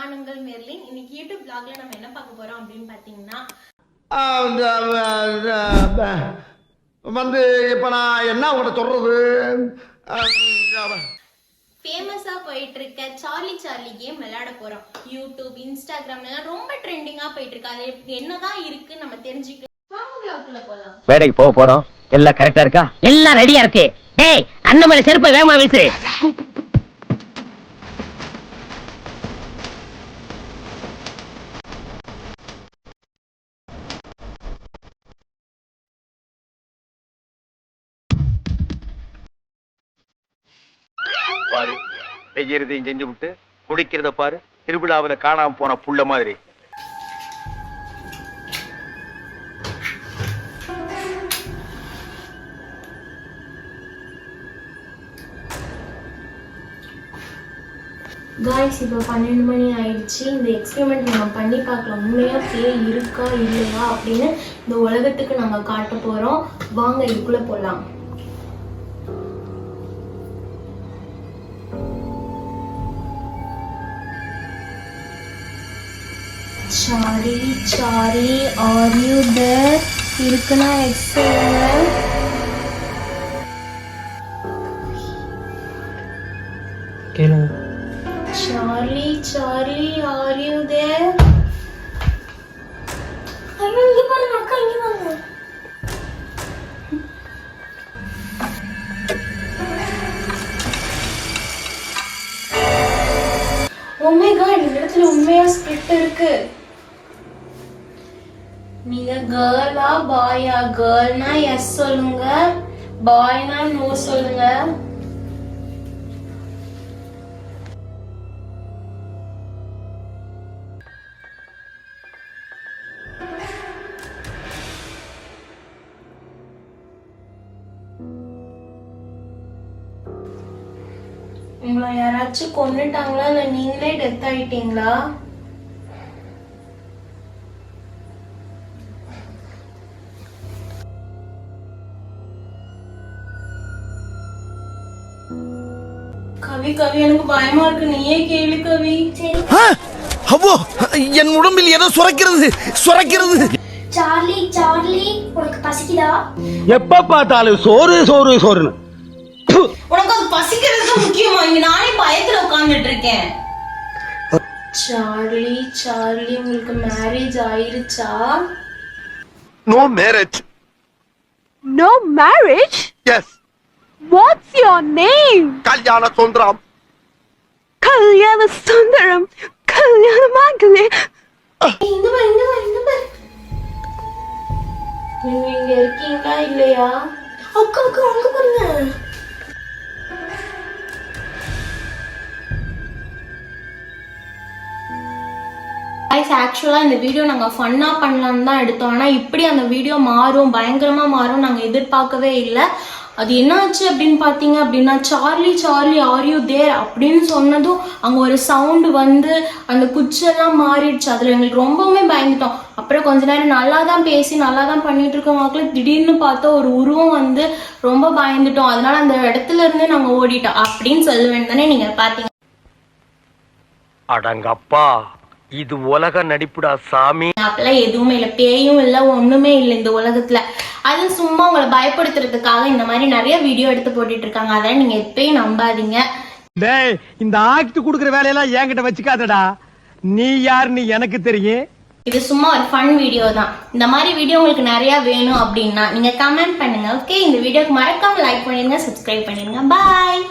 நான் உங்கள் மெர்லின். இன்னைக்கு யூடியூப் vlogல நம்ம என்ன பார்க்க போறோம் அப்படின்னு பாத்தீங்கன்னா வந்து இப்ப நான் என்ன உங்கள்கிட்ட சொல்றது, ஃபேமஸா போயிட்டு இருக்க சார்லி சார்லி கேம் விளையாட போறோம். யூடியூப், இன்ஸ்டாகிராம்ல ரொம்ப ட்ரெண்டிங்கா போயிட்டு இருக்கு. அது என்னதான் இருக்கு நம்ம தெரிஞ்சுக்கலாம். வாங்க vlogக்குள்ள போலாம். வேலைக்கு போக போறோம். எல்லாம் கரெக்டா இருக்கா? எல்லாம் ரெடியா இருக்கு. டேய், அண்ணமலை செருப்பை வேகமா வீசு. பாரு, செய்யறதையும் செஞ்சு விட்டு குடிக்கிறத பாரு. திருவிழாவில காணாம போன புள்ள மாதிரி. காய்ஸ், இப்போ 12 மணி ஆயிடுச்சு. இந்த எக்ஸ்பெரிமெண்ட் நம்ம பண்ணி பார்க்கலாம். உண்மையா பேய் இருக்கா இல்லையா அப்படின்னு இந்த உலகத்துக்கு நாங்க காட்ட போறோம். வாங்க இதுக்குள்ள போலாம். Sorry sorry, are you there? இருக்குன்னா எக்ஸ் கேளுங்க. Charlie Charlie, are you there? ஐயோ, இங்க பாருங்க அக்கா, இங்க வாங்க. ஓ மை காட், இந்த இடத்துல உண்மையா ஸ்கிரிப்ட் இருக்கு. நீங்க கேர்ளா பாயா? கேர்ள்னா எஸ் சொல்லுங்க, பாய்னா நோ சொல்லுங்க. உங்களை யாராச்சும் கொன்னுட்டாங்களா இல்ல நீங்களே டெத் ஆயிட்டீங்களா? கவி கவி, எனக்கு பயமா இருக்கு. நீயே கேளு கவி. அவ்வோ என் உடம்பில் ஏதோ சுரக்கிறது சுரக்கிறது. சார்லி சார்லி, உனக்கு பசிக்குதா? எப்ப பார்த்தாலும் சோறு சோறு சோறுன்னு. உனக்கு அது பசிக்கிறது முக்கியமா? இங்க நானே பயத்துல உட்கார்ந்துட்டு இருக்கேன். சார்லி சார்லி, உங்களுக்கு மேரேஜ் ஆயிருச்சா? No marriage. No marriage? Yes. What's your name? Kalyana Sundaram. Kalyana Sundaram. Kalyana Mangali. இங்க பாரு, இங்க பாரு, இங்க பாரு. நீங்க இங்க இருக்கீங்களா இல்லையா? அக்கா அக்கா, அங்க பாருங்க. ஆக்சுவலா இந்த வீடியோ நாங்க ஃபன்னா பண்ணலாம்னு தான் எடுத்தோம். ஆனா இப்படி அந்த வீடியோ மாறும், பயங்கரமா மாறும் நாங்க எதிர்பார்க்கவே இல்லை. அது என்னாச்சு அப்படின்னு பாத்தீங்க அப்படின்னா, Charlie Charlie, are you there அப்படின்னு சொன்னதும் அங்க ஒரு சவுண்டு வந்து அந்த குச்செல்லாம் மாறிடுச்சு. அதுல எங்களுக்கு ரொம்பவுமே பயந்துட்டோம். அப்புறம் கொஞ்ச நேரம் நல்லா தான் பேசி நல்லா தான் பண்ணிட்டு இருக்கவங்களுக்கு திடீர்னு பார்த்தா ஒரு உருவம் வந்து ரொம்ப பயந்துட்டோம். அதனால அந்த இடத்துல இருந்தே நாங்க ஓடிட்டோம் அப்படின்னு சொல்லுவேன் தானே நீங்க பாத்தீங்க. அடங்கப்பா, இது உலக நடிப்புடா சாமி. அப்பெல்லாம் எதுவுமே இல்லை, பேயும் இல்லை, ஒண்ணுமே இல்லை இந்த உலகத்துல. அது சும்மா உங்களை பயப்படுத்துறதுக்காக இந்த மாதிரி நிறைய வீடியோ எடுத்து போட்டுட்டு இருக்காங்க. அதெல்லாம் நீங்க எப்பயும் நம்பாதீங்க. டேய், இந்த ஆக்ட் குடுக்குற வேலையெல்லாம் என்கிட்ட வச்சுக்காதடா. நீ யாருன்னு எனக்கு தெரியும். இது சும்மா ஒரு ஃபன் வீடியோ தான். இந்த மாதிரி வீடியோ உங்களுக்கு நிறைய வேணும் அப்படின்னா நீங்க கமெண்ட் பண்ணுங்க. ஓகே, இந்த வீடியோக்கு மறக்காம லைக் பண்ணிருங்க, சப்ஸ்கிரைப் பண்ணிருங்க. பாய்.